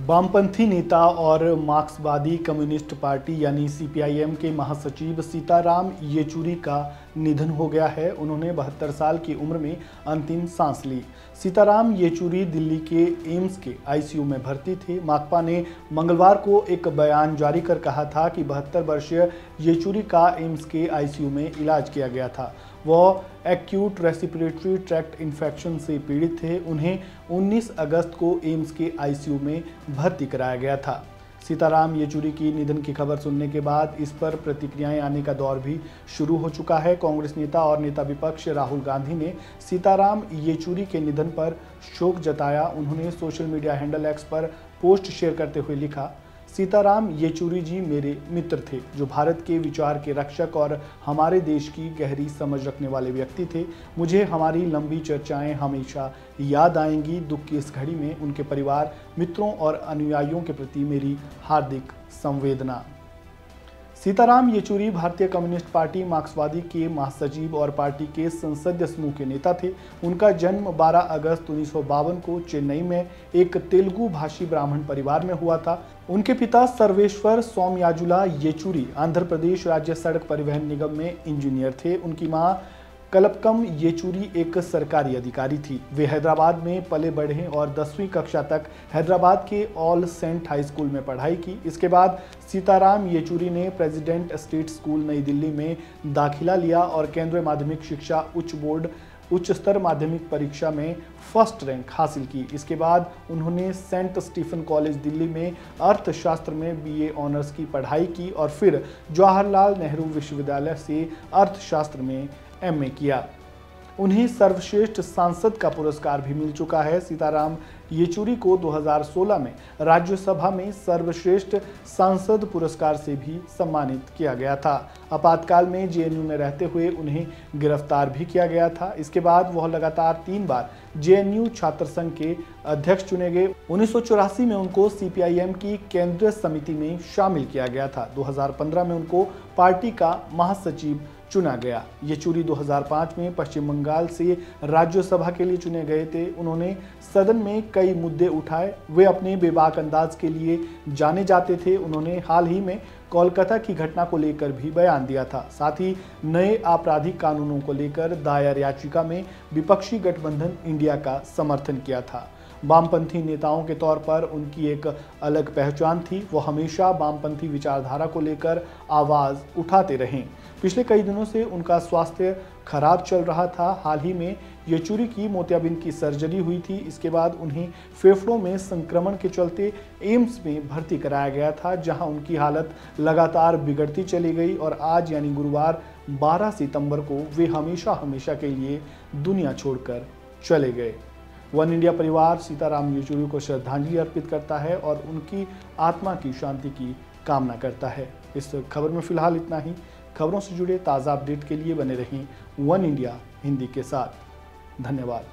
वामपंथी नेता और मार्क्सवादी कम्युनिस्ट पार्टी यानी सीपीआईएम के महासचिव सीताराम येचुरी का निधन हो गया है। उन्होंने 72 साल की उम्र में अंतिम सांस ली। सीताराम येचुरी दिल्ली के एम्स के आईसीयू में भर्ती थे। माकपा ने मंगलवार को एक बयान जारी कर कहा था कि 72 वर्षीय येचुरी का एम्स के आईसीयू में इलाज किया गया था। वह एक्यूट रेस्पिरेटरी ट्रैक्ट इन्फेक्शन से पीड़ित थे। उन्हें 19 अगस्त को एम्स के आईसीयू में भर्ती कराया गया था। सीताराम येचुरी की निधन की खबर सुनने के बाद इस पर प्रतिक्रियाएं आने का दौर भी शुरू हो चुका है। कांग्रेस नेता और नेता विपक्ष राहुल गांधी ने सीताराम येचुरी के निधन पर शोक जताया। उन्होंने सोशल मीडिया हैंडल एक्स पर पोस्ट शेयर करते हुए लिखा, सीताराम येचुरी जी मेरे मित्र थे, जो भारत के विचार के रक्षक और हमारे देश की गहरी समझ रखने वाले व्यक्ति थे। मुझे हमारी लंबी चर्चाएं हमेशा याद आएंगी। दुख की इस घड़ी में उनके परिवार, मित्रों और अनुयायियों के प्रति मेरी हार्दिक संवेदना। सीताराम येचुरी भारतीय कम्युनिस्ट पार्टी मार्क्सवादी के महासचिव और पार्टी के संसदीय समूह के नेता थे। उनका जन्म 12 अगस्त 1952 को चेन्नई में एक तेलुगु भाषी ब्राह्मण परिवार में हुआ था। उनके पिता सर्वेश्वर सोमयाजुला येचुरी आंध्र प्रदेश राज्य सड़क परिवहन निगम में इंजीनियर थे। उनकी मां कलपकम येचुरी एक सरकारी अधिकारी थी। वे हैदराबाद में पले बढ़े और 10वीं कक्षा तक हैदराबाद के ऑल सेंट हाई स्कूल में पढ़ाई की। इसके बाद सीताराम येचुरी ने प्रेसिडेंट स्टेट स्कूल नई दिल्ली में दाखिला लिया और केंद्रीय माध्यमिक शिक्षा उच्च बोर्ड उच्च स्तर माध्यमिक परीक्षा में फर्स्ट रैंक हासिल की। इसके बाद उन्होंने सेंट स्टीफन कॉलेज दिल्ली में अर्थशास्त्र में बीए ऑनर्स की पढ़ाई की और फिर जवाहरलाल नेहरू विश्वविद्यालय से अर्थशास्त्र में एमए किया। उन्हें सर्वश्रेष्ठ सांसद का पुरस्कार भी मिल चुका है। सीताराम येचुरी को 2016 में राज्यसभा में सर्वश्रेष्ठ सांसद पुरस्कार से भी सम्मानित किया गया था। आपातकाल में जेएनयू में रहते हुए उन्हें गिरफ्तार भी किया गया था। इसके बाद वह लगातार 3 बार जेएनयू छात्र संघ के अध्यक्ष चुने गए। 1984 में उनको सीपीआईएम की केंद्रीय समिति में शामिल किया गया था। 2015 में उनको पार्टी का महासचिव चुना गया। येचुरी 2005 में पश्चिम बंगाल से राज्यसभा के लिए चुने गए थे। उन्होंने सदन में कई मुद्दे उठाए। वे अपने बेबाक अंदाज के लिए जाने जाते थे। उन्होंने हाल ही में कोलकाता की घटना को लेकर भी बयान दिया था। साथ ही नए आपराधिक कानूनों को लेकर दायर याचिका में विपक्षी गठबंधन इंडिया का समर्थन किया था। वामपंथी नेताओं के तौर पर उनकी एक अलग पहचान थी। वो हमेशा वामपंथी विचारधारा को लेकर आवाज़ उठाते रहे। पिछले कई दिनों से उनका स्वास्थ्य खराब चल रहा था। हाल ही में येचुरी की मोतियाबिंद की सर्जरी हुई थी। इसके बाद उन्हें फेफड़ों में संक्रमण के चलते एम्स में भर्ती कराया गया था, जहां उनकी हालत लगातार बिगड़ती चली गई और आज यानी गुरुवार 12 सितंबर को वे हमेशा हमेशा के लिए दुनिया छोड़कर चले गए। वन इंडिया परिवार सीताराम येचुरी को श्रद्धांजलि अर्पित करता है और उनकी आत्मा की शांति की कामना करता है। इस खबर में फिलहाल इतना ही। खबरों से जुड़े ताज़ा अपडेट के लिए बने रहें वन इंडिया हिंदी के साथ। धन्यवाद।